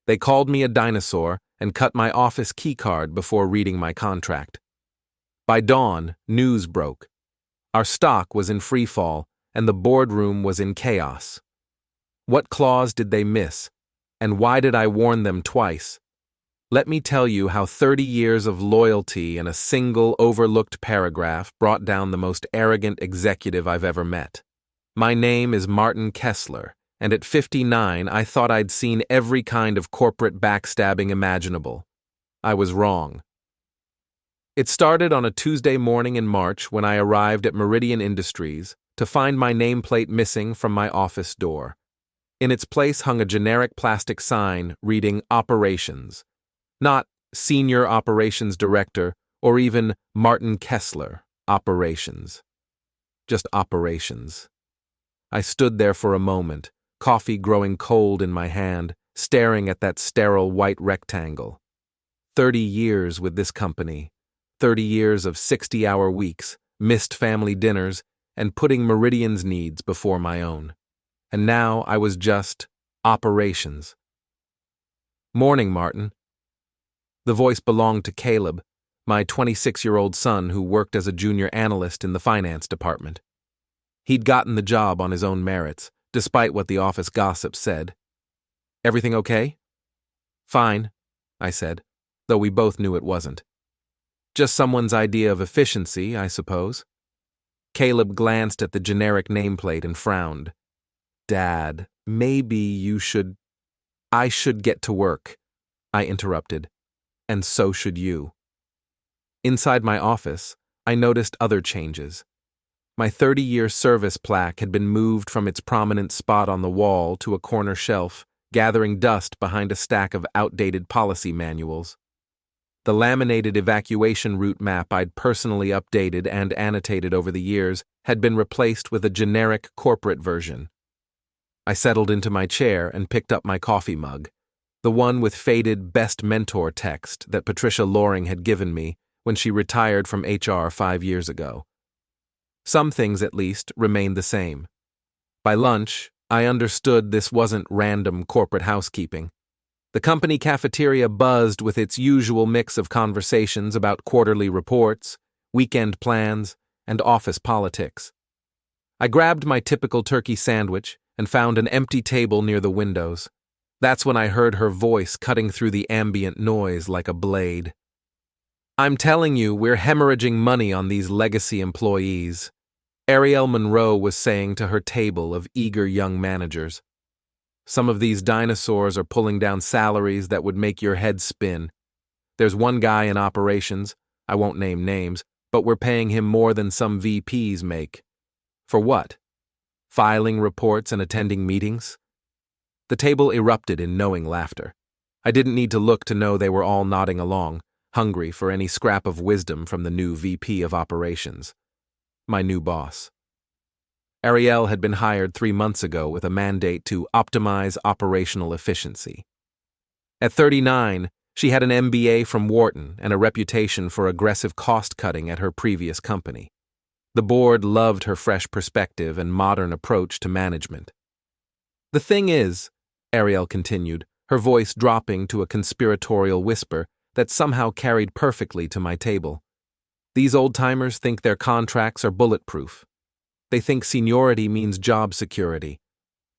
They called me a dinosaur and cut my office keycard before reading my contract. By dawn, news broke. Our stock was in free fall, and the boardroom was in chaos. What clause did they miss, and why did I warn them twice? Let me tell you how 30 years of loyalty in a single overlooked paragraph brought down the most arrogant executive I've ever met. My name is Martin Kessler, and at 59 I thought I'd seen every kind of corporate backstabbing imaginable. I was wrong. It started on a Tuesday morning in March when I arrived at Meridian Industries to find my nameplate missing from my office door. In its place hung a generic plastic sign reading Operations, not Senior Operations Director or even Martin Kessler, Operations. Just Operations. I stood there for a moment, coffee growing cold in my hand, staring at that sterile white rectangle. 30 years with this company. 30 years of 60-hour weeks, missed family dinners, and putting Meridian's needs before my own. And now I was just Operations. Morning, Martin. The voice belonged to Caleb, my 26-year-old son who worked as a junior analyst in the finance department. He'd gotten the job on his own merits, despite what the office gossip said. Everything okay? Fine, I said, though we both knew it wasn't. Just someone's idea of efficiency, I suppose. Caleb glanced at the generic nameplate and frowned. Dad, maybe I should get to work, I interrupted. And so should you. Inside my office, I noticed other changes. My 30-year service plaque had been moved from its prominent spot on the wall to a corner shelf, gathering dust behind a stack of outdated policy manuals. The laminated evacuation route map I'd personally updated and annotated over the years had been replaced with a generic corporate version. I settled into my chair and picked up my coffee mug, the one with faded Best Mentor text that Patricia Loring had given me when she retired from HR 5 years ago. Some things, at least, remained the same. By lunch, I understood this wasn't random corporate housekeeping. The company cafeteria buzzed with its usual mix of conversations about quarterly reports, weekend plans, and office politics. I grabbed my typical turkey sandwich and found an empty table near the windows. That's when I heard her voice cutting through the ambient noise like a blade. I'm telling you, we're hemorrhaging money on these legacy employees, Arielle Monroe was saying to her table of eager young managers. Some of these dinosaurs are pulling down salaries that would make your head spin. There's one guy in operations, I won't name names, but we're paying him more than some VPs make. For what? Filing reports and attending meetings? The table erupted in knowing laughter. I didn't need to look to know they were all nodding along, hungry for any scrap of wisdom from the new VP of operations. My new boss. Arielle had been hired 3 months ago with a mandate to optimize operational efficiency. At 39, she had an MBA from Wharton and a reputation for aggressive cost-cutting at her previous company. The board loved her fresh perspective and modern approach to management. The thing is, Arielle continued, her voice dropping to a conspiratorial whisper that somehow carried perfectly to my table. These old-timers think their contracts are bulletproof. They think seniority means job security.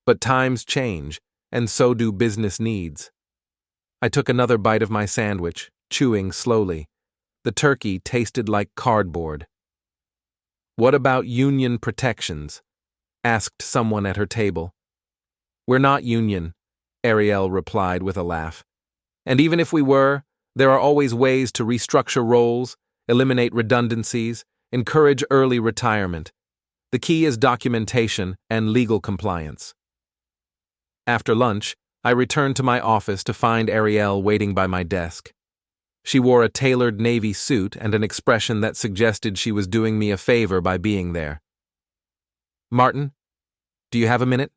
But times change, and so do business needs. I took another bite of my sandwich, chewing slowly. The turkey tasted like cardboard. What about union protections? Asked someone at her table. We're not union, Arielle replied with a laugh. And even if we were, there are always ways to restructure roles, eliminate redundancies, encourage early retirement. The key is documentation and legal compliance. After lunch, I returned to my office to find Arielle waiting by my desk. She wore a tailored navy suit and an expression that suggested she was doing me a favor by being there. Martin, do you have a minute?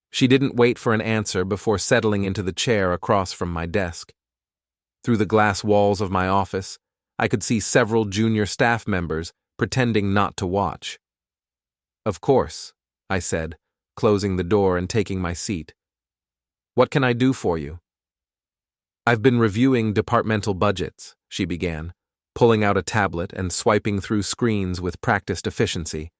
She didn't wait for an answer before settling into the chair across from my desk. Through the glass walls of my office, I could see several junior staff members pretending not to watch. Of course, I said, closing the door and taking my seat. What can I do for you? I've been reviewing departmental budgets, she began, pulling out a tablet and swiping through screens with practiced efficiency.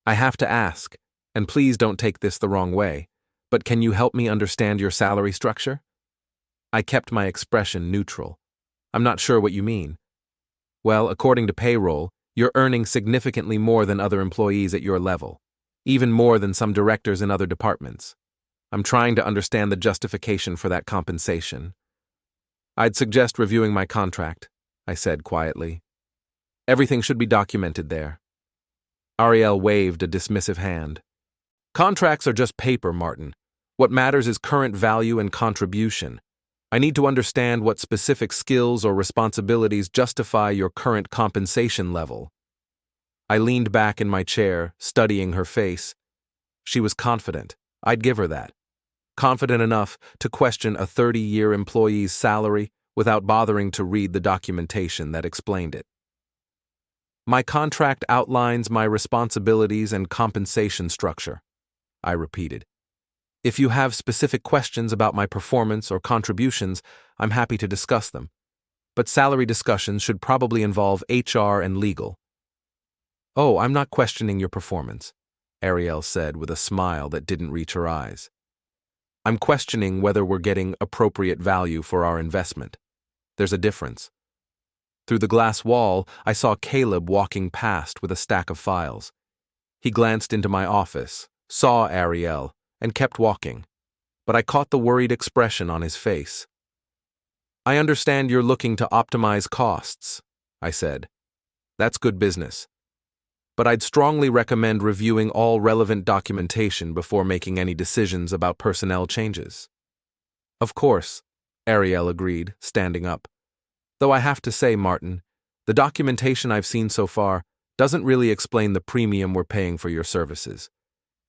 I have to ask, and please don't take this the wrong way, but can you help me understand your salary structure? I kept my expression neutral. I'm not sure what you mean. Well, according to payroll, you're earning significantly more than other employees at your level, even more than some directors in other departments. I'm trying to understand the justification for that compensation. I'd suggest reviewing my contract, I said quietly. Everything should be documented there. Arielle waved a dismissive hand. Contracts are just paper, Martin. What matters is current value and contribution. I need to understand what specific skills or responsibilities justify your current compensation level. I leaned back in my chair, studying her face. She was confident. I'd give her that. Confident enough to question a 30-year employee's salary without bothering to read the documentation that explained it. My contract outlines my responsibilities and compensation structure, I repeated. If you have specific questions about my performance or contributions, I'm happy to discuss them. But salary discussions should probably involve HR and legal. Oh, I'm not questioning your performance, Arielle said with a smile that didn't reach her eyes. I'm questioning whether we're getting appropriate value for our investment. There's a difference. Through the glass wall, I saw Caleb walking past with a stack of files. He glanced into my office, saw Arielle, and kept walking, but I caught the worried expression on his face. I understand you're looking to optimize costs, I said. That's good business. But I'd strongly recommend reviewing all relevant documentation before making any decisions about personnel changes. Of course, Arielle agreed, standing up. Though I have to say, Martin, the documentation I've seen so far doesn't really explain the premium we're paying for your services.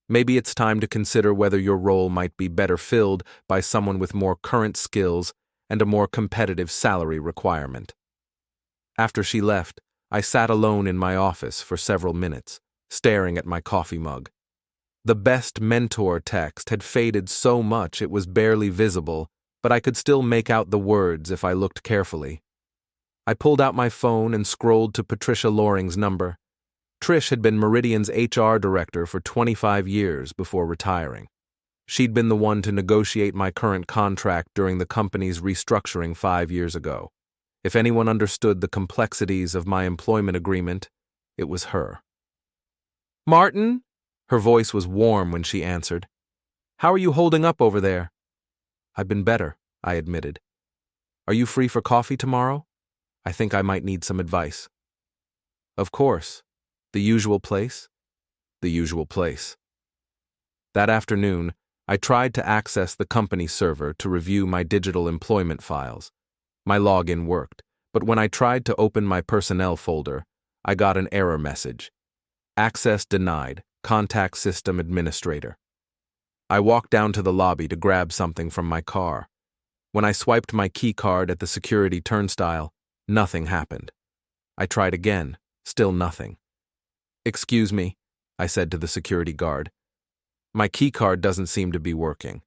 Maybe it's time to consider whether your role might be better filled by someone with more current skills and a more competitive salary requirement. After she left, I sat alone in my office for several minutes, staring at my coffee mug. The best mentor text had faded so much it was barely visible, but I could still make out the words if I looked carefully. I pulled out my phone and scrolled to Patricia Loring's number. Trish had been Meridian's HR director for 25 years before retiring. She'd been the one to negotiate my current contract during the company's restructuring 5 years ago. If anyone understood the complexities of my employment agreement, it was her. Martin? Her voice was warm when she answered. How are you holding up over there? I've been better, I admitted. Are you free for coffee tomorrow? I think I might need some advice. Of course. The usual place? The usual place. That afternoon, I tried to access the company server to review my digital employment files. My login worked, but when I tried to open my personnel folder, I got an error message. Access denied. Contact system administrator. I walked down to the lobby to grab something from my car. When I swiped my keycard at the security turnstile, nothing happened. I tried again, still nothing. Excuse me, I said to the security guard. My keycard doesn't seem to be working.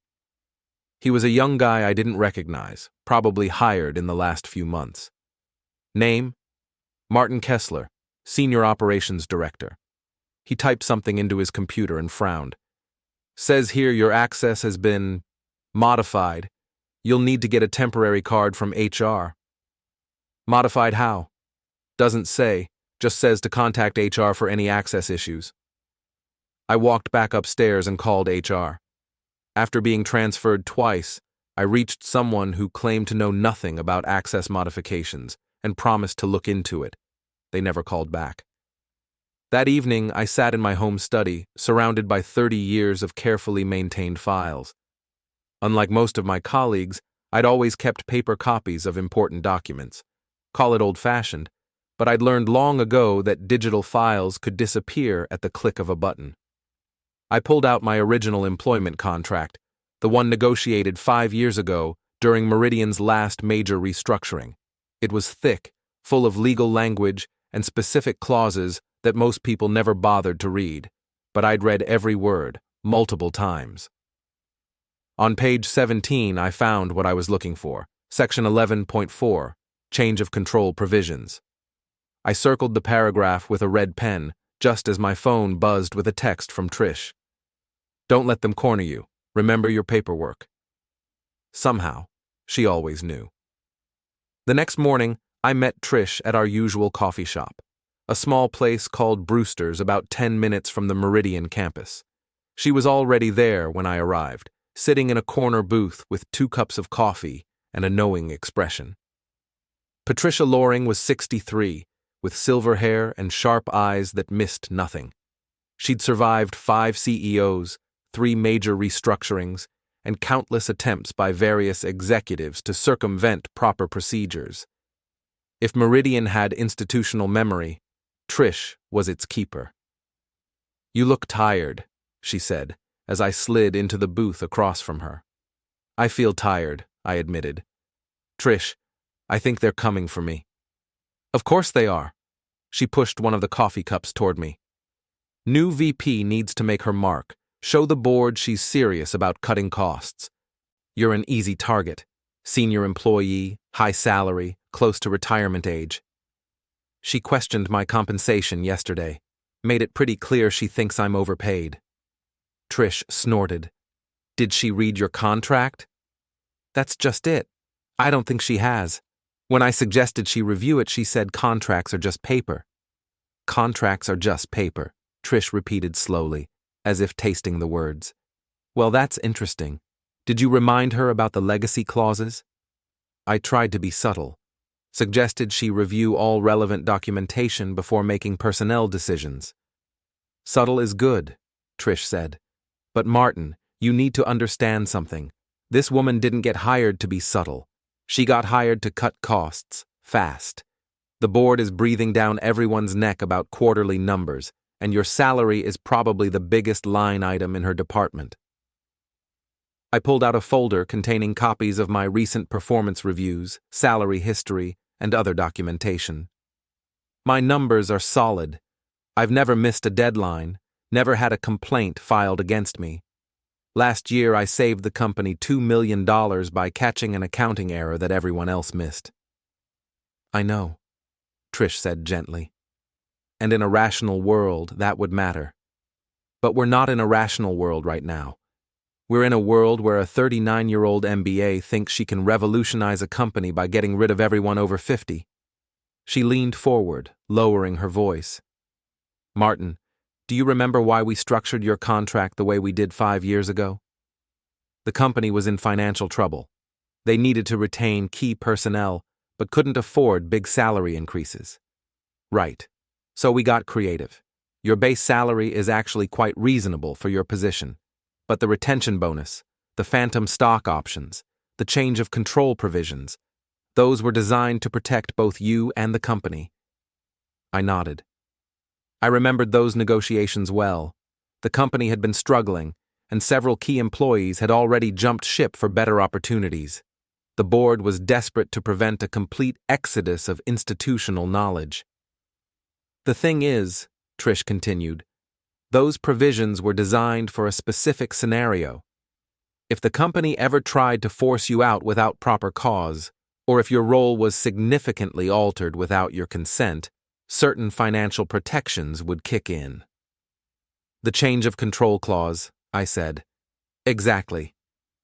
He was a young guy I didn't recognize, probably hired in the last few months. Name? Martin Kessler, Senior Operations Director. He typed something into his computer and frowned. Says here your access has been modified. You'll need to get a temporary card from HR. Modified how? Doesn't say, just says to contact HR for any access issues. I walked back upstairs and called HR. After being transferred twice, I reached someone who claimed to know nothing about access modifications and promised to look into it. They never called back. That evening, I sat in my home study, surrounded by 30 years of carefully maintained files. Unlike most of my colleagues, I'd always kept paper copies of important documents. Call it old-fashioned, but I'd learned long ago that digital files could disappear at the click of a button. I pulled out my original employment contract, the one negotiated 5 years ago during Meridian's last major restructuring. It was thick, full of legal language and specific clauses that most people never bothered to read, but I'd read every word, multiple times. On page 17, I found what I was looking for, Section 11.4, Change of Control Provisions. I circled the paragraph with a red pen, just as my phone buzzed with a text from Trish. Don't let them corner you. Remember your paperwork. Somehow, she always knew. The next morning, I met Trish at our usual coffee shop, a small place called Brewster's about 10 minutes from the Meridian campus. She was already there when I arrived, sitting in a corner booth with 2 cups of coffee and a knowing expression. Patricia Loring was 63, with silver hair and sharp eyes that missed nothing. She'd survived 5 CEOs, 3 major restructurings, and countless attempts by various executives to circumvent proper procedures. If Meridian had institutional memory, Trish was its keeper. "You look tired," she said, as I slid into the booth across from her. "I feel tired," I admitted. "Trish, I think they're coming for me." "Of course they are." She pushed one of the coffee cups toward me. "New VP needs to make her mark. Show the board she's serious about cutting costs. You're an easy target. Senior employee, high salary, close to retirement age." She questioned my compensation yesterday, made it pretty clear she thinks I'm overpaid. Trish snorted. "Did she read your contract?" "That's just it. I don't think she has. When I suggested she review it, she said contracts are just paper." "Contracts are just paper," Trish repeated slowly, as if tasting the words. "Well, that's interesting. Did you remind her about the legacy clauses?" I tried to be subtle. Suggested she review all relevant documentation before making personnel decisions. "Subtle is good," Trish said. "But Martin, you need to understand something. This woman didn't get hired to be subtle. She got hired to cut costs, fast. The board is breathing down everyone's neck about quarterly numbers, and your salary is probably the biggest line item in her department." I pulled out a folder containing copies of my recent performance reviews, salary history, and other documentation. "My numbers are solid. I've never missed a deadline, never had a complaint filed against me. Last year I saved the company $2 million by catching an accounting error that everyone else missed." "I know," Trish said gently. "And in a rational world, that would matter. But we're not in a rational world right now. We're in a world where a 39-year-old MBA thinks she can revolutionize a company by getting rid of everyone over 50. She leaned forward, lowering her voice. "Martin, do you remember why we structured your contract the way we did 5 years ago? The company was in financial trouble. They needed to retain key personnel, but couldn't afford big salary increases." "Right. So we got creative. Your base salary is actually quite reasonable for your position. But the retention bonus, the phantom stock options, the change of control provisions, those were designed to protect both you and the company." I nodded. I remembered those negotiations well. The company had been struggling, and several key employees had already jumped ship for better opportunities. The board was desperate to prevent a complete exodus of institutional knowledge. "The thing is," Trish continued, "those provisions were designed for a specific scenario. If the company ever tried to force you out without proper cause, or if your role was significantly altered without your consent, certain financial protections would kick in." "The change of control clause," I said. "Exactly.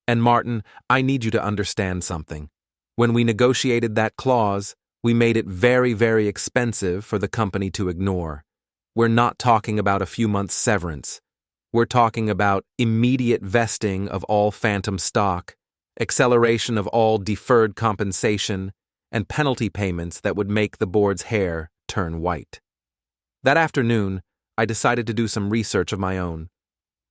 And Martin, I need you to understand something. When we negotiated that clause, we made it very, very expensive for the company to ignore. We're not talking about a few months' severance. We're talking about immediate vesting of all phantom stock, acceleration of all deferred compensation, and penalty payments that would make the board's hair turn white." That afternoon, I decided to do some research of my own.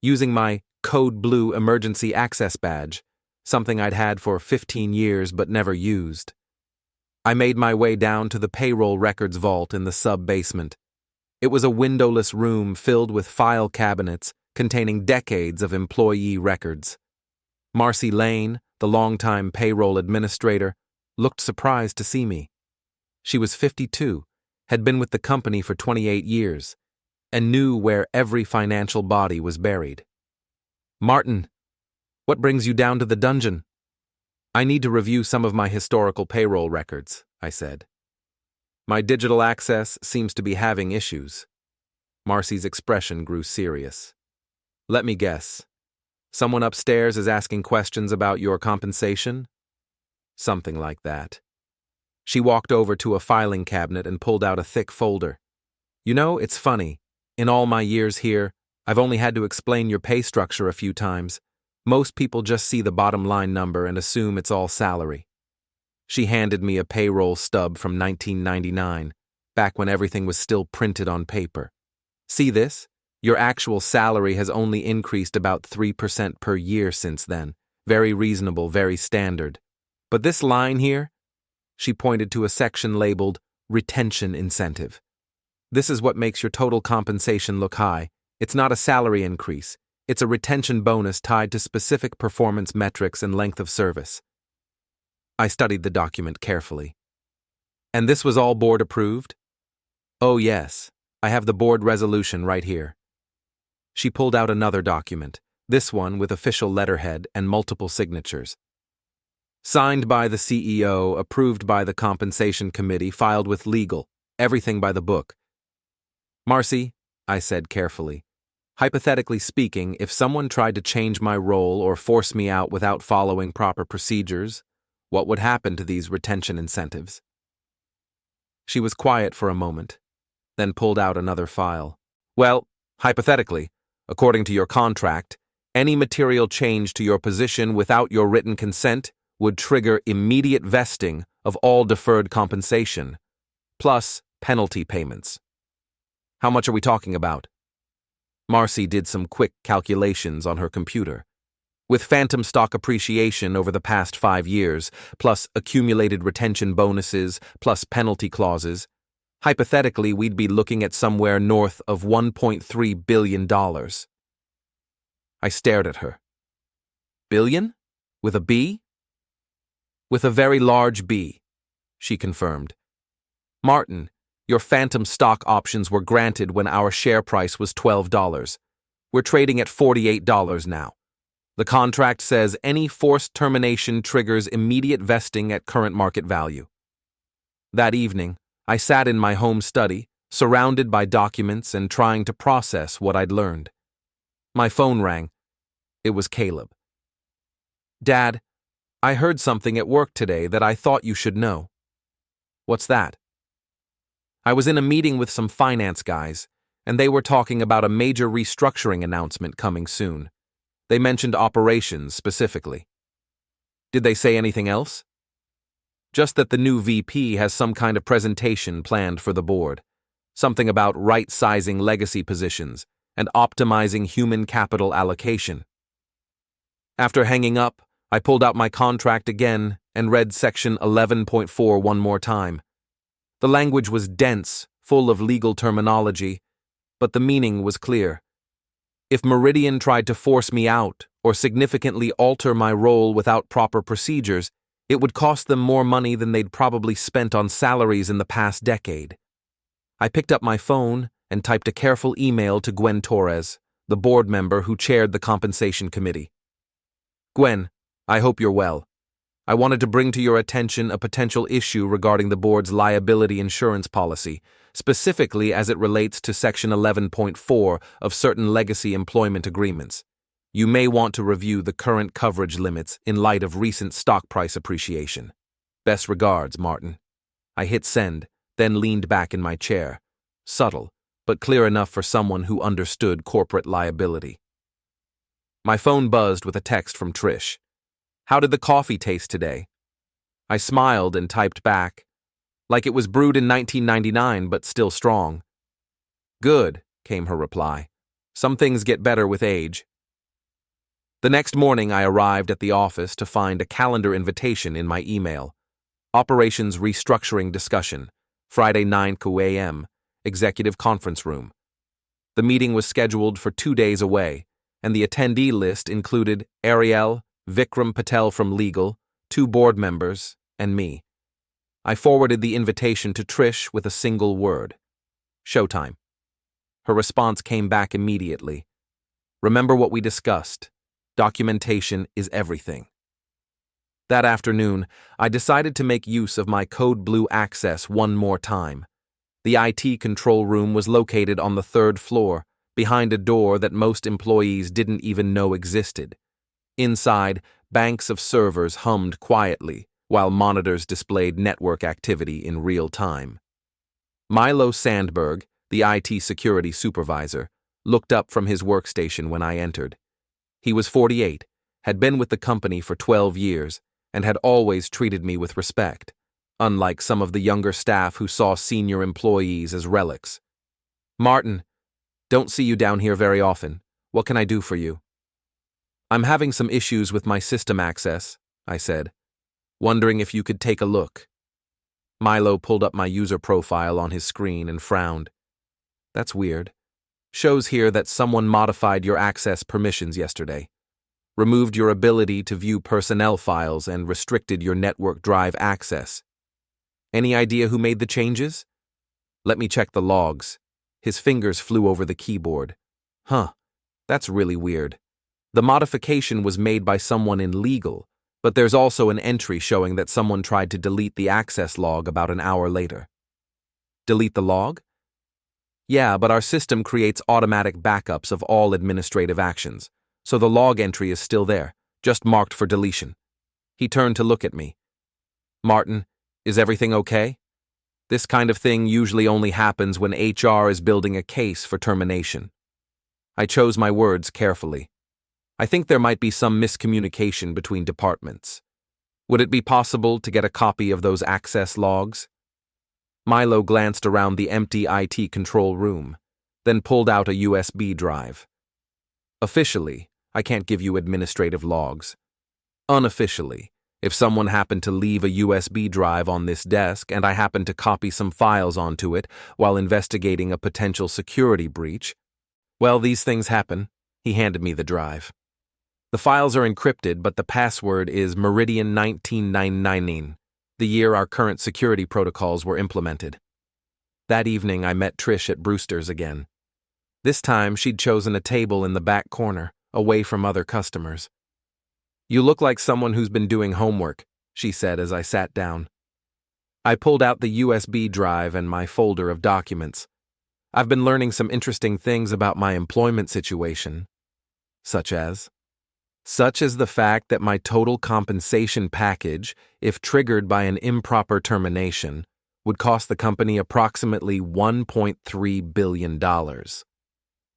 Using my Code Blue emergency access badge, something I'd had for 15 years but never used, I made my way down to the payroll records vault in the sub-basement. It was a windowless room filled with file cabinets containing decades of employee records. Marcy Lane, the longtime payroll administrator, looked surprised to see me. She was 52, had been with the company for 28 years, and knew where every financial body was buried. "Martin, what brings you down to the dungeon?" I need to review some of my historical payroll records, I said. My digital access seems to be having issues. Marcy's expression grew serious. Let me guess. Someone upstairs is asking questions about your compensation? Something like that. She walked over to a filing cabinet and pulled out a thick folder. You know, it's funny. In all my years here, I've only had to explain your pay structure a few times. Most people just see the bottom line number and assume it's all salary. She handed me a payroll stub from 1999, back when everything was still printed on paper. See this? Your actual salary has only increased about 3% per year since then. Very reasonable, very standard. But this line here? She pointed to a section labeled Retention Incentive. This is what makes your total compensation look high. It's not a salary increase. It's a retention bonus tied to specific performance metrics and length of service. I studied the document carefully. And this was all board approved? Oh yes, I have the board resolution right here. She pulled out another document, this one with official letterhead and multiple signatures. Signed by the CEO, approved by the compensation committee, filed with legal, everything by the book. Marcy, I said carefully, hypothetically speaking, if someone tried to change my role or force me out without following proper procedures, what would happen to these retention incentives? She was quiet for a moment, then pulled out another file. Well, hypothetically, according to your contract, any material change to your position without your written consent would trigger immediate vesting of all deferred compensation, plus penalty payments. How much are we talking about? Marcy did some quick calculations on her computer. With phantom stock appreciation over the past 5 years, plus accumulated retention bonuses, plus penalty clauses, hypothetically we'd be looking at somewhere north of $1.3 billion. I stared at her. Billion? With a B? With a very large B, she confirmed. Martin, your phantom stock options were granted when our share price was $12. We're trading at $48 now. The contract says any forced termination triggers immediate vesting at current market value. That evening, I sat in my home study, surrounded by documents and trying to process what I'd learned. My phone rang. It was Caleb. Dad, I heard something at work today that I thought you should know. What's that? I was in a meeting with some finance guys, and they were talking about a major restructuring announcement coming soon. They mentioned operations specifically. Did they say anything else? Just that the new VP has some kind of presentation planned for the board. Something about right-sizing legacy positions and optimizing human capital allocation. After hanging up, I pulled out my contract again and read section 11.4 one more time. The language was dense, full of legal terminology, but the meaning was clear. If Meridian tried to force me out or significantly alter my role without proper procedures, it would cost them more money than they'd probably spent on salaries in the past decade. I picked up my phone and typed a careful email to Gwen Torres, the board member who chaired the compensation committee. Gwen, I hope you're well. I wanted to bring to your attention a potential issue regarding the board's liability insurance policy, specifically as it relates to Section 11.4 of certain legacy employment agreements. You may want to review the current coverage limits in light of recent stock price appreciation. Best regards, Martin. I hit send, then leaned back in my chair. Subtle, but clear enough for someone who understood corporate liability. My phone buzzed with a text from Trish. How did the coffee taste today? I smiled and typed back, like it was brewed in 1999 but still strong. Good, came her reply. Some things get better with age. The next morning I arrived at the office to find a calendar invitation in my email. Operations Restructuring Discussion, Friday 9 a.m., Executive Conference Room. The meeting was scheduled for 2 days away, and the attendee list included Arielle, Vikram Patel from legal, 2 board members, and me. I forwarded the invitation to Trish with a single word. Showtime. Her response came back immediately. Remember what we discussed. Documentation is everything. That afternoon, I decided to make use of my code blue access one more time. The IT control room was located on the third floor, behind a door that most employees didn't even know existed. Inside, banks of servers hummed quietly, while monitors displayed network activity in real time. Milo Sandberg, the IT security supervisor, looked up from his workstation when I entered. He was 48, had been with the company for 12 years, and had always treated me with respect, unlike some of the younger staff who saw senior employees as relics. "Martin, don't see you down here very often. What can I do for you?" "I'm having some issues with my system access," I said. "Wondering if you could take a look." Milo pulled up my user profile on his screen and frowned. "That's weird. Shows here that someone modified your access permissions yesterday. Removed your ability to view personnel files and restricted your network drive access. Any idea who made the changes?" "Let me check the logs." His fingers flew over the keyboard. "Huh, that's really weird. The modification was made by someone in legal, but there's also an entry showing that someone tried to delete the access log about an hour later." "Delete the log?" "Yeah, but our system creates automatic backups of all administrative actions, so the log entry is still there, just marked for deletion." He turned to look at me. "Martin, is everything okay? This kind of thing usually only happens when HR is building a case for termination." I chose my words carefully. I think there might be some miscommunication between departments. Would it be possible to get a copy of those access logs? Milo glanced around the empty IT control room, then pulled out a USB drive. "Officially, I can't give you administrative logs. Unofficially, if someone happened to leave a USB drive on this desk and I happened to copy some files onto it while investigating a potential security breach, well, these things happen." He handed me the drive. "The files are encrypted, but the password is Meridian 1999, the year our current security protocols were implemented." That evening, I met Trish at Brewster's again. This time, she'd chosen a table in the back corner, away from other customers. "You look like someone who's been doing homework," she said as I sat down. I pulled out the USB drive and my folder of documents. "I've been learning some interesting things about my employment situation." "Such as?" "Such as the fact that my total compensation package, if triggered by an improper termination, would cost the company approximately $1.3 billion.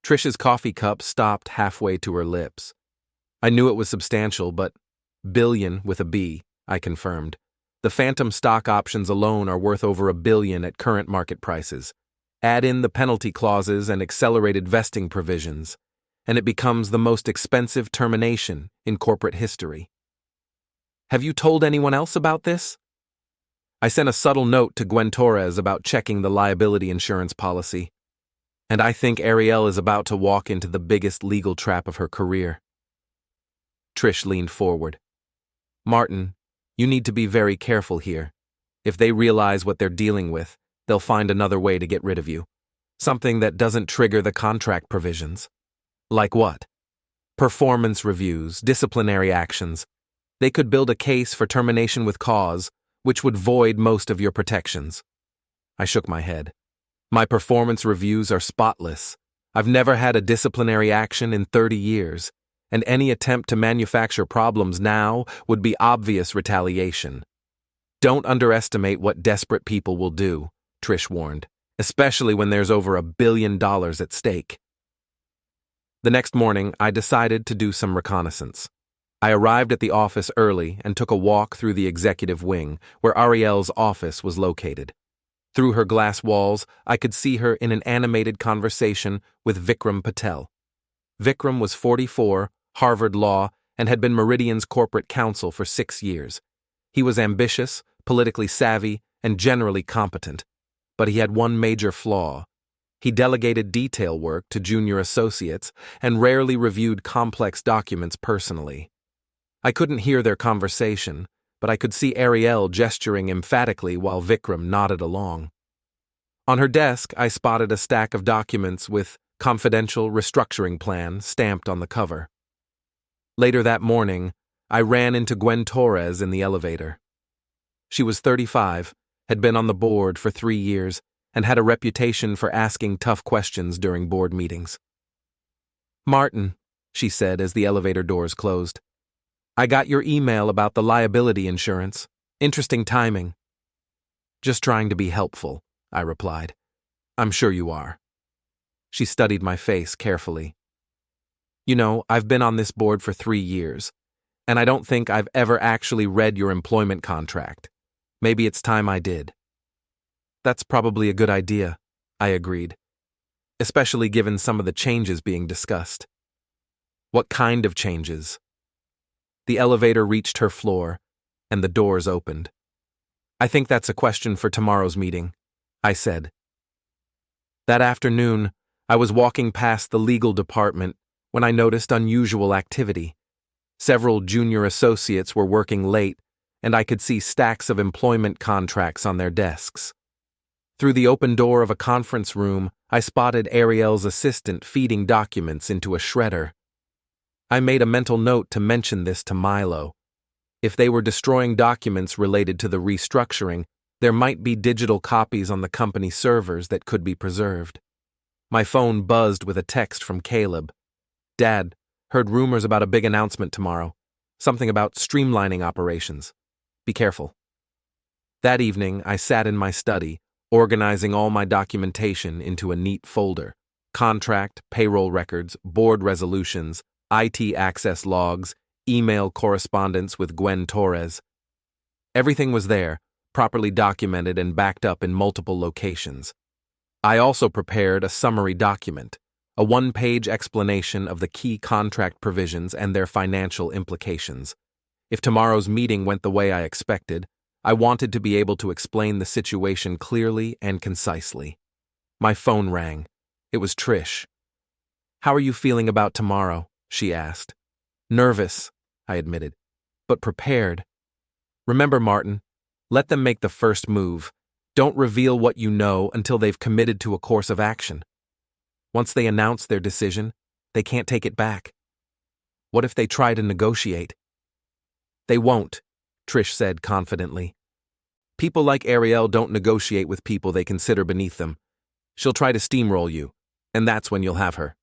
Trish's coffee cup stopped halfway to her lips. I knew it was substantial, but billion with a B, I confirmed. The phantom stock options alone are worth over $1 billion at current market prices. Add in the penalty clauses and accelerated vesting provisions, and it becomes the most expensive termination in corporate history." "Have you told anyone else about this?" I sent a subtle note to Gwen Torres about checking the liability insurance policy, and I think Arielle is about to walk into the biggest legal trap of her career. Trish leaned forward. "Martin, you need to be very careful here. If they realize what they're dealing with, they'll find another way to get rid of you. Something that doesn't trigger the contract provisions." "Like what?" "Performance reviews, disciplinary actions. They could build a case for termination with cause, which would void most of your protections." I shook my head. "My performance reviews are spotless. I've never had a disciplinary action in 30 years, and any attempt to manufacture problems now would be obvious retaliation." "Don't underestimate what desperate people will do," Trish warned, "especially when there's over $1 billion at stake." The next morning, I decided to do some reconnaissance. I arrived at the office early and took a walk through the executive wing, where Arielle's office was located. Through her glass walls, I could see her in an animated conversation with Vikram Patel. Vikram was 44, Harvard Law, and had been Meridian's corporate counsel for 6 years. He was ambitious, politically savvy, and generally competent. But he had one major flaw. He delegated detail work to junior associates and rarely reviewed complex documents personally. I couldn't hear their conversation, but I could see Arielle gesturing emphatically while Vikram nodded along. On her desk, I spotted a stack of documents with "Confidential Restructuring Plan" stamped on the cover. Later that morning, I ran into Gwen Torres in the elevator. She was 35, had been on the board for 3 years, and had a reputation for asking tough questions during board meetings. "Martin," she said as the elevator doors closed, "I got your email about the liability insurance. Interesting timing." "Just trying to be helpful," I replied. "I'm sure you are." She studied my face carefully. "You know, I've been on this board for 3 years, and I don't think I've ever actually read your employment contract. Maybe it's time I did." "That's probably a good idea," I agreed, especially given some of the changes being discussed. "What kind of changes?" The elevator reached her floor, and the doors opened. "I think that's a question for tomorrow's meeting," I said. That afternoon, I was walking past the legal department when I noticed unusual activity. Several junior associates were working late, and I could see stacks of employment contracts on their desks. Through the open door of a conference room, I spotted Arielle's assistant feeding documents into a shredder. I made a mental note to mention this to Milo. If they were destroying documents related to the restructuring, there might be digital copies on the company servers that could be preserved. My phone buzzed with a text from Caleb. "Dad, heard rumors about a big announcement tomorrow. Something about streamlining operations. Be careful." That evening, I sat in my study, organizing all my documentation into a neat folder: contract, payroll records, board resolutions, IT access logs, email correspondence with Gwen Torres. Everything was there, properly documented and backed up in multiple locations. I also prepared a summary document, a 1-page explanation of the key contract provisions and their financial implications. If tomorrow's meeting went the way I expected, I wanted to be able to explain the situation clearly and concisely. My phone rang. It was Trish. "How are you feeling about tomorrow?" she asked. "Nervous," I admitted, "but prepared. Remember, Martin, let them make the first move. Don't reveal what you know until they've committed to a course of action. Once they announce their decision, they can't take it back. What if they try to negotiate?" "They won't," Trish said confidently. "People like Arielle don't negotiate with people they consider beneath them. She'll try to steamroll you, and that's when you'll have her."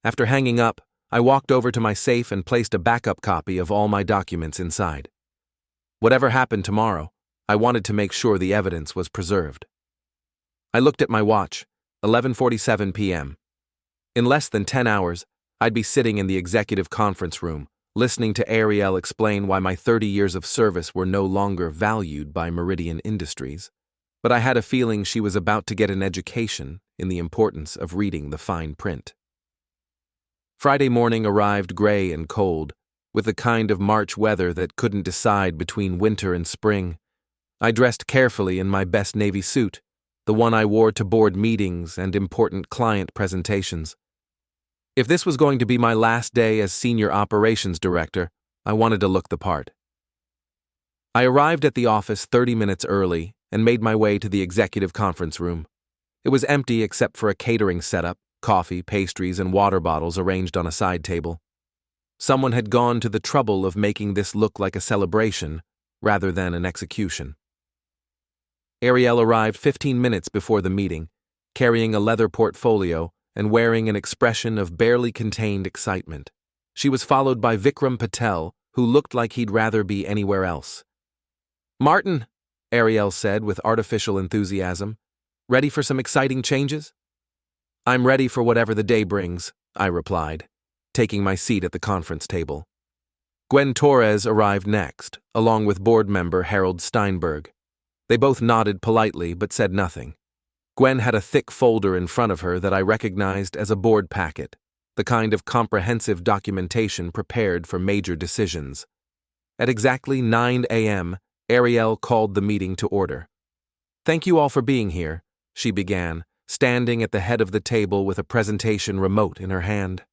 After hanging up, I walked over to my safe and placed a backup copy of all my documents inside. Whatever happened tomorrow, I wanted to make sure the evidence was preserved. I looked at my watch, 11:47 p.m. In less than 10 hours, I'd be sitting in the executive conference room, listening to Arielle explain why my 30 years of service were no longer valued by Meridian Industries. But I had a feeling she was about to get an education in the importance of reading the fine print. Friday morning arrived gray and cold, with the kind of March weather that couldn't decide between winter and spring. I dressed carefully in my best navy suit, the one I wore to board meetings and important client presentations. If this was going to be my last day as senior operations director, I wanted to look the part. I arrived at the office 30 minutes early and made my way to the executive conference room. It was empty except for a catering setup, coffee, pastries, and water bottles arranged on a side table. Someone had gone to the trouble of making this look like a celebration rather than an execution. Arielle arrived 15 minutes before the meeting, carrying a leather portfolio and wearing an expression of barely contained excitement. She was followed by Vikram Patel, who looked like he'd rather be anywhere else. "Martin," Arielle said with artificial enthusiasm, "ready for some exciting changes?" "I'm ready for whatever the day brings," I replied, taking my seat at the conference table. Gwen Torres arrived next, along with board member Harold Steinberg. They both nodded politely but said nothing. Gwen had a thick folder in front of her that I recognized as a board packet, the kind of comprehensive documentation prepared for major decisions. At exactly 9 a.m., Arielle called the meeting to order. "Thank you all for being here," she began, standing at the head of the table with a presentation remote in her hand.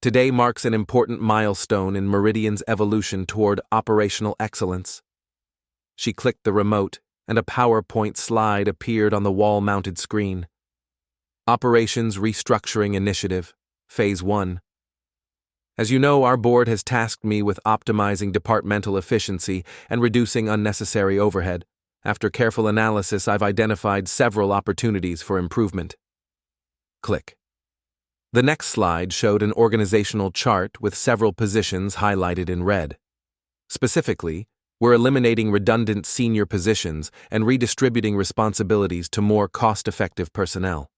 "Today marks an important milestone in Meridian's evolution toward operational excellence." She clicked the remote, and a PowerPoint slide appeared on the wall-mounted screen. "Operations Restructuring Initiative, Phase 1. As you know, our board has tasked me with optimizing departmental efficiency and reducing unnecessary overhead. After careful analysis, I've identified several opportunities for improvement. Click. The next slide showed an organizational chart with several positions highlighted in red. Specifically, we're eliminating redundant senior positions and redistributing responsibilities to more cost-effective personnel.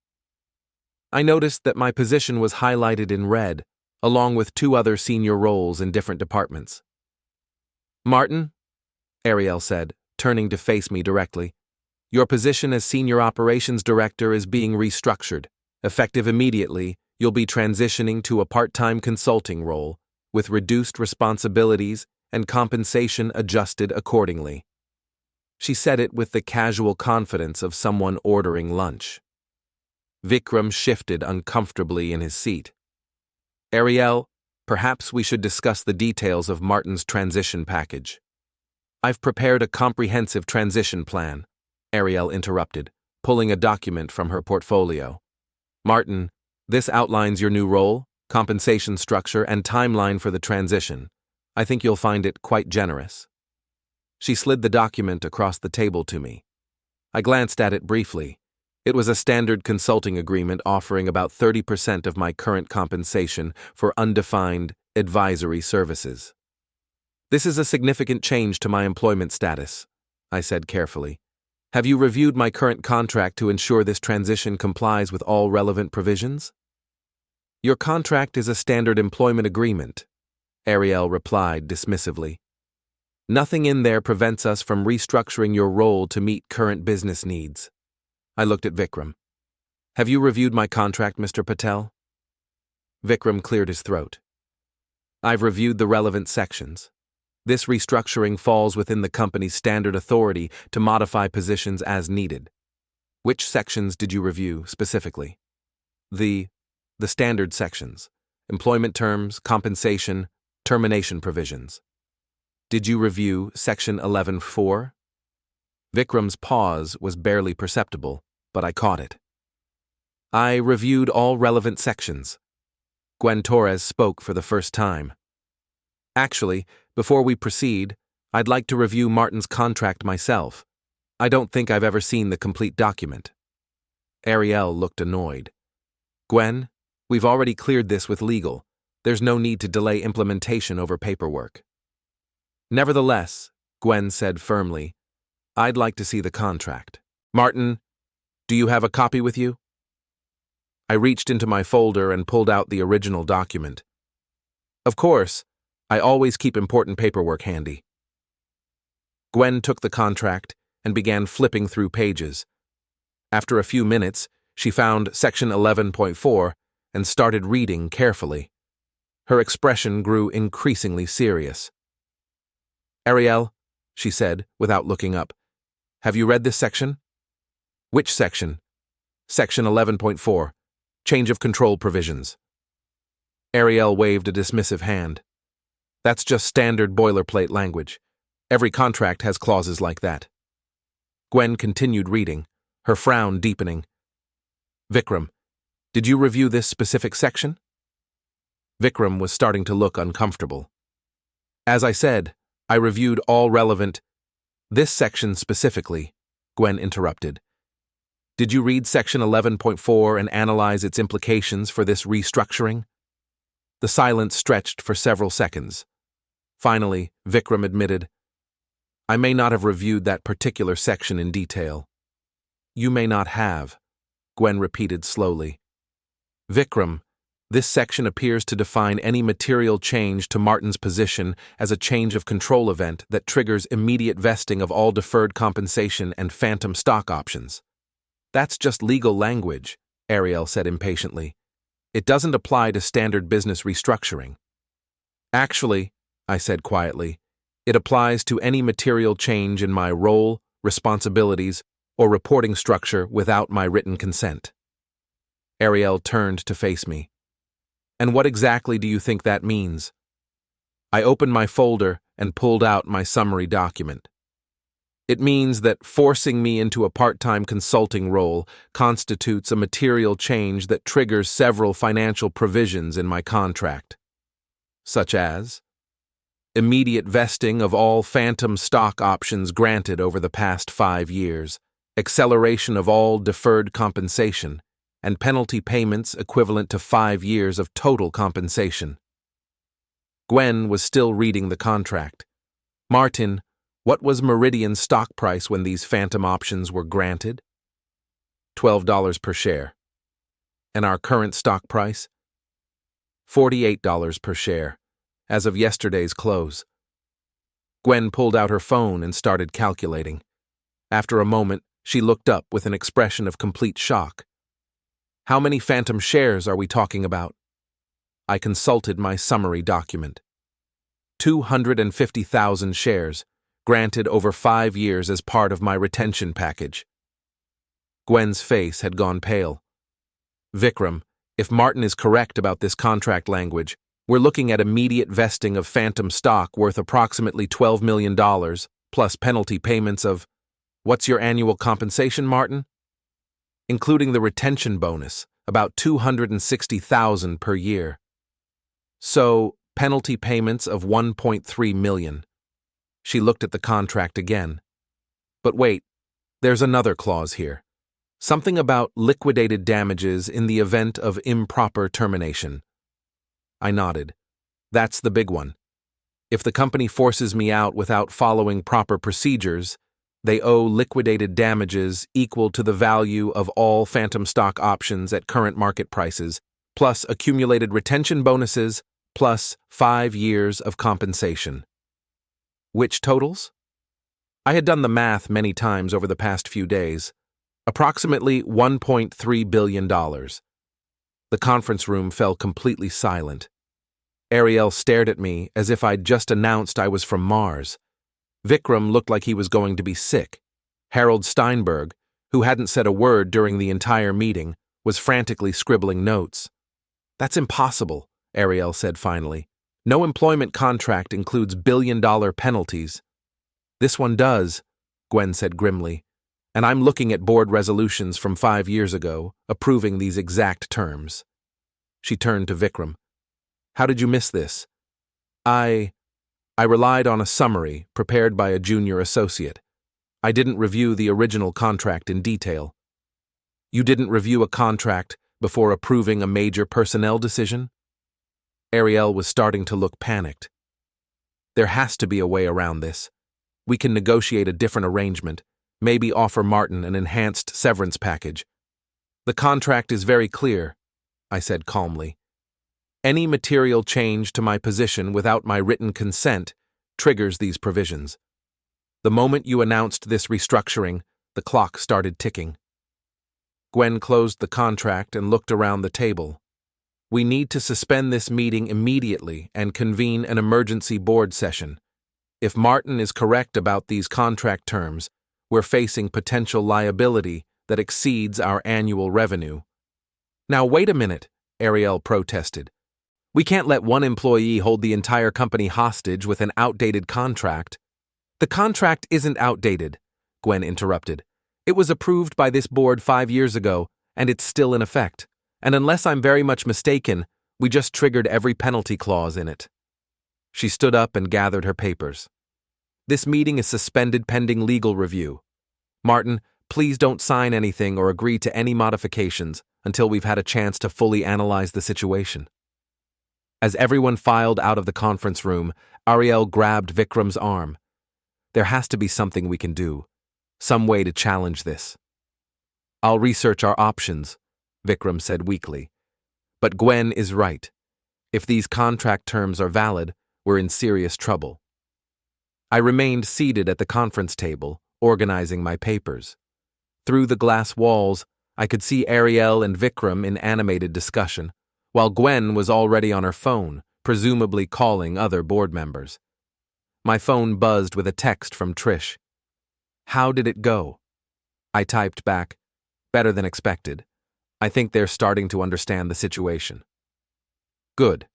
I noticed that my position was highlighted in red, along with 2 other senior roles in different departments. Martin, Arielle said, turning to face me directly, your position as Senior Operations Director is being restructured. Effective immediately, you'll be transitioning to a part-time consulting role, with reduced responsibilities and compensation adjusted accordingly. She said it with the casual confidence of someone ordering lunch. Vikram shifted uncomfortably in his seat. Arielle, perhaps we should discuss the details of Martin's transition package. I've prepared a comprehensive transition plan, Arielle interrupted, pulling a document from her portfolio. Martin, this outlines your new role, compensation structure, and timeline for the transition. I think you'll find it quite generous. She slid the document across the table to me. I glanced at it briefly. It was a standard consulting agreement offering about 30% of my current compensation for undefined advisory services. This is a significant change to my employment status, I said carefully. Have you reviewed my current contract to ensure this transition complies with all relevant provisions? Your contract is a standard employment agreement, Arielle replied dismissively. Nothing in there prevents us from restructuring your role to meet current business needs. I looked at Vikram. Have you reviewed my contract, Mr. Patel? Vikram cleared his throat. I've reviewed the relevant sections. This restructuring falls within the company's standard authority to modify positions as needed. Which sections did you review specifically? The standard sections, employment terms, compensation, termination provisions. Did you review Section 11.4? Vikram's pause was barely perceptible, but I caught it. I reviewed all relevant sections. Gwen Torres spoke for the first time. Actually, before we proceed, I'd like to review Martin's contract myself. I don't think I've ever seen the complete document. Arielle looked annoyed. Gwen, we've already cleared this with legal. There's no need to delay implementation over paperwork. Nevertheless, Gwen said firmly, I'd like to see the contract. Martin, do you have a copy with you? I reached into my folder and pulled out the original document. Of course, I always keep important paperwork handy. Gwen took the contract and began flipping through pages. After a few minutes, she found Section 11.4 and started reading carefully. Her expression grew increasingly serious. Arielle, she said, without looking up, have you read this section? Which section? Section 11.4, Change of Control Provisions. Arielle waved a dismissive hand. That's just standard boilerplate language. Every contract has clauses like that. Gwen continued reading, her frown deepening. Vikram, did you review this specific section? Vikram was starting to look uncomfortable. As I said, I reviewed all relevant. This section specifically, Gwen interrupted. Did you read Section 11.4 and analyze its implications for this restructuring? The silence stretched for several seconds. Finally, Vikram admitted, I may not have reviewed that particular section in detail. You may not have, Gwen repeated slowly. Vikram, this section appears to define any material change to Martin's position as a change of control event that triggers immediate vesting of all deferred compensation and phantom stock options. That's just legal language, Arielle said impatiently. It doesn't apply to standard business restructuring. Actually, I said quietly, it applies to any material change in my role, responsibilities, or reporting structure without my written consent. Arielle turned to face me. And what exactly do you think that means? I opened my folder and pulled out my summary document. It means that forcing me into a part-time consulting role constitutes a material change that triggers several financial provisions in my contract. such as immediate vesting of all phantom stock options granted over the past 5 years, acceleration of all deferred compensation, and penalty payments equivalent to 5 years of total compensation. Gwen was still reading the contract. Martin, what was Meridian's stock price when these phantom options were granted? $12 per share. And our current stock price? $48 per share, as of yesterday's close. Gwen pulled out her phone and started calculating. After a moment, she looked up with an expression of complete shock. How many phantom shares are we talking about? I consulted my summary document. 250,000 shares, granted over 5 years as part of my retention package. Gwen's face had gone pale. Vikram, if Martin is correct about this contract language, we're looking at immediate vesting of phantom stock worth approximately $12 million, plus penalty payments of, what's your annual compensation, Martin? Including the retention bonus, about $260,000 per year. So, penalty payments of $1.3 million. She looked at the contract again. But wait, there's another clause here. Something about liquidated damages in the event of improper termination. I nodded. That's the big one. If the company forces me out without following proper procedures, they owe liquidated damages equal to the value of all phantom stock options at current market prices, plus accumulated retention bonuses, plus 5 years of compensation. Which totals? I had done the math many times over the past few days. Approximately $1.3 billion. The conference room fell completely silent. Arielle stared at me as if I'd just announced I was from Mars. Vikram looked like he was going to be sick. Harold Steinberg, who hadn't said a word during the entire meeting, was frantically scribbling notes. That's impossible, Arielle said finally. No employment contract includes billion-dollar penalties. This one does, Gwen said grimly. And I'm looking at board resolutions from 5 years ago, approving these exact terms. She turned to Vikram. How did you miss this? I relied on a summary prepared by a junior associate. I didn't review the original contract in detail. You didn't review a contract before approving a major personnel decision? Arielle was starting to look panicked. There has to be a way around this. We can negotiate a different arrangement. Maybe offer Martin an enhanced severance package. The contract is very clear, I said calmly. Any material change to my position without my written consent triggers these provisions. The moment you announced this restructuring, the clock started ticking. Gwen closed the contract and looked around the table. We need to suspend this meeting immediately and convene an emergency board session. If Martin is correct about these contract terms, we're facing potential liability that exceeds our annual revenue. Now wait a minute, Arielle protested. We can't let one employee hold the entire company hostage with an outdated contract. The contract isn't outdated, Gwen interrupted. It was approved by this board 5 years ago, and it's still in effect. And unless I'm very much mistaken, we just triggered every penalty clause in it. She stood up and gathered her papers. This meeting is suspended pending legal review. Martin, please don't sign anything or agree to any modifications until we've had a chance to fully analyze the situation. As everyone filed out of the conference room, Arielle grabbed Vikram's arm. There has to be something we can do, some way to challenge this. I'll research our options, Vikram said weakly. But Gwen is right. If these contract terms are valid, we're in serious trouble. I remained seated at the conference table, organizing my papers. Through the glass walls, I could see Arielle and Vikram in animated discussion, while Gwen was already on her phone, presumably calling other board members. My phone buzzed with a text from Trish. How did it go? I typed back, better than expected. I think they're starting to understand the situation. Good.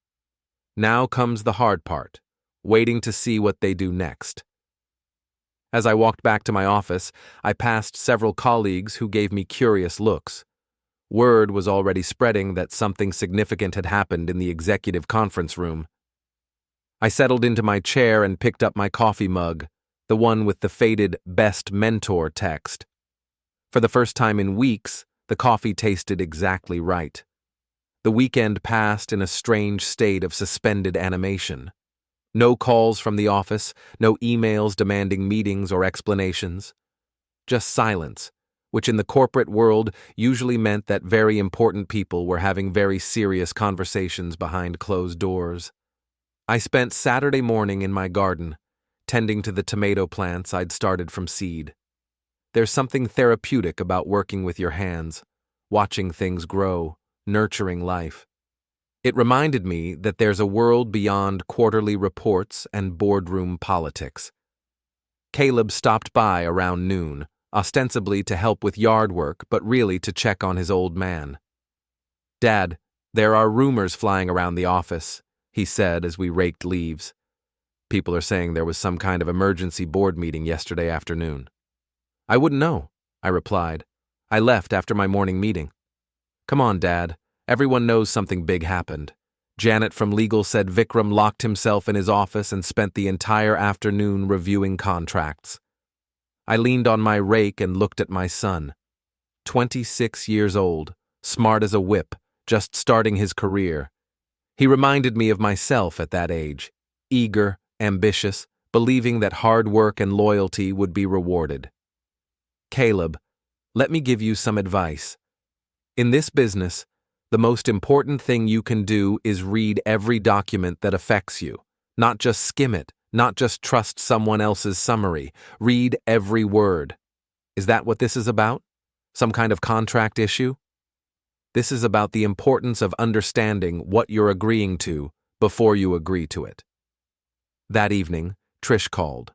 Now comes the hard part, waiting to see what they do next. As I walked back to my office, I passed several colleagues who gave me curious looks. Word was already spreading that something significant had happened in the executive conference room. I settled into my chair and picked up my coffee mug, the one with the faded Best Mentor text. For the first time in weeks, the coffee tasted exactly right. The weekend passed in a strange state of suspended animation. No calls from the office, no emails demanding meetings or explanations. Just silence, which in the corporate world usually meant that very important people were having very serious conversations behind closed doors. I spent Saturday morning in my garden, tending to the tomato plants I'd started from seed. There's something therapeutic about working with your hands, watching things grow, nurturing life. It reminded me that there's a world beyond quarterly reports and boardroom politics. Caleb stopped by around noon, ostensibly to help with yard work, but really to check on his old man. "Dad, there are rumors flying around the office," he said as we raked leaves. "People are saying there was some kind of emergency board meeting yesterday afternoon." "I wouldn't know," I replied. "I left after my morning meeting." "Come on, Dad. Everyone knows something big happened. Janet from legal said Vikram locked himself in his office and spent the entire afternoon reviewing contracts." I leaned on my rake and looked at my son. 26 years old, smart as a whip, just starting his career. He reminded me of myself at that age, eager, ambitious, believing that hard work and loyalty would be rewarded. "Caleb, let me give you some advice. In this business, the most important thing you can do is read every document that affects you, not just skim it, not just trust someone else's summary. Read every word. Is that what this is about? Some kind of contract issue? This is about the importance of understanding what you're agreeing to before you agree to it." That evening, Trish called.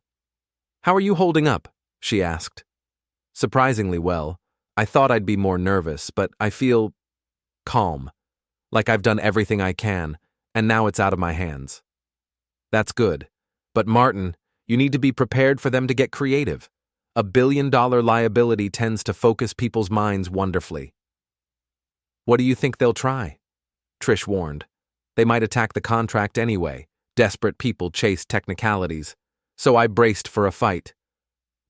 "How are you holding up?" she asked. "Surprisingly well. I thought I'd be more nervous, but I feel calm, like I've done everything I can, and now it's out of my hands." "That's good. But Martin, you need to be prepared for them to get creative. A billion-dollar liability tends to focus people's minds wonderfully." "What do you think they'll try?" Trish warned. "They might attack the contract anyway. Desperate people chase technicalities. So I braced for a fight."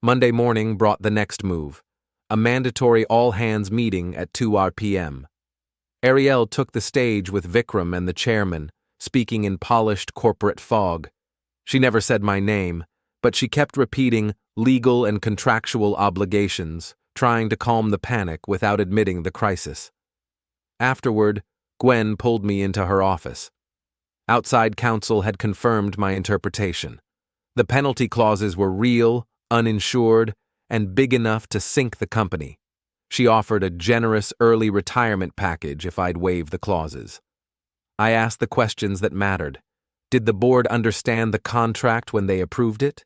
Monday morning brought the next move, a mandatory all-hands meeting at 2 p.m. Arielle took the stage with Vikram and the chairman, speaking in polished corporate fog. She never said my name, but she kept repeating legal and contractual obligations, trying to calm the panic without admitting the crisis. Afterward, Gwen pulled me into her office. Outside counsel had confirmed my interpretation. The penalty clauses were real, uninsured, and big enough to sink the company. She offered a generous early retirement package if I'd waive the clauses. I asked the questions that mattered. Did the board understand the contract when they approved it?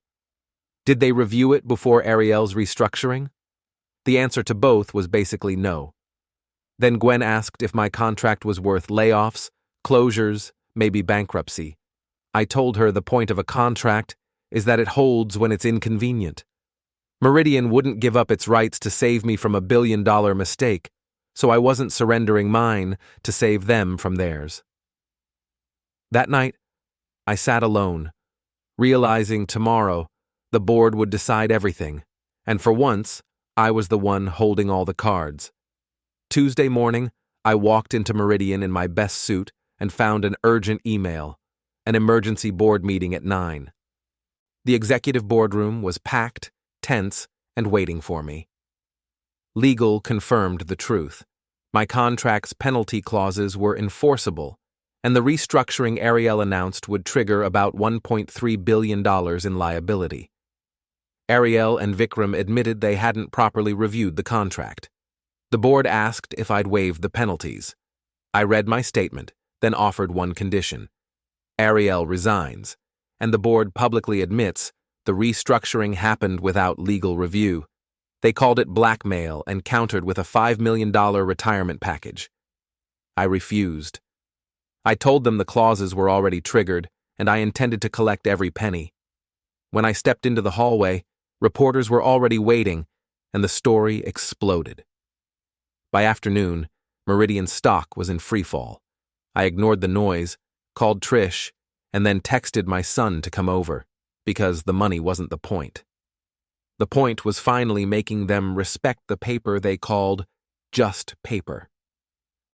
Did they review it before Arielle's restructuring? The answer to both was basically no. Then Gwen asked if my contract was worth layoffs, closures, maybe bankruptcy. I told her the point of a contract is that it holds when it's inconvenient. Meridian wouldn't give up its rights to save me from a billion-dollar mistake, so I wasn't surrendering mine to save them from theirs. That night, I sat alone, realizing tomorrow the board would decide everything, and for once, I was the one holding all the cards. Tuesday morning, I walked into Meridian in my best suit and found an urgent email, an emergency board meeting at 9. The executive boardroom was packed, tense, and waiting for me. Legal confirmed the truth. My contract's penalty clauses were enforceable, and the restructuring Arielle announced would trigger about $1.3 billion in liability. Arielle and Vikram admitted they hadn't properly reviewed the contract. The board asked if I'd waived the penalties. I read my statement, then offered one condition. Arielle resigns, and the board publicly admits the restructuring happened without legal review. They called it blackmail and countered with a $5 million retirement package. I refused. I told them the clauses were already triggered, and I intended to collect every penny. When I stepped into the hallway, reporters were already waiting, and the story exploded. By afternoon, Meridian stock was in freefall. I ignored the noise, called Trish, and then texted my son to come over, because the money wasn't the point. The point was finally making them respect the paper they called just paper.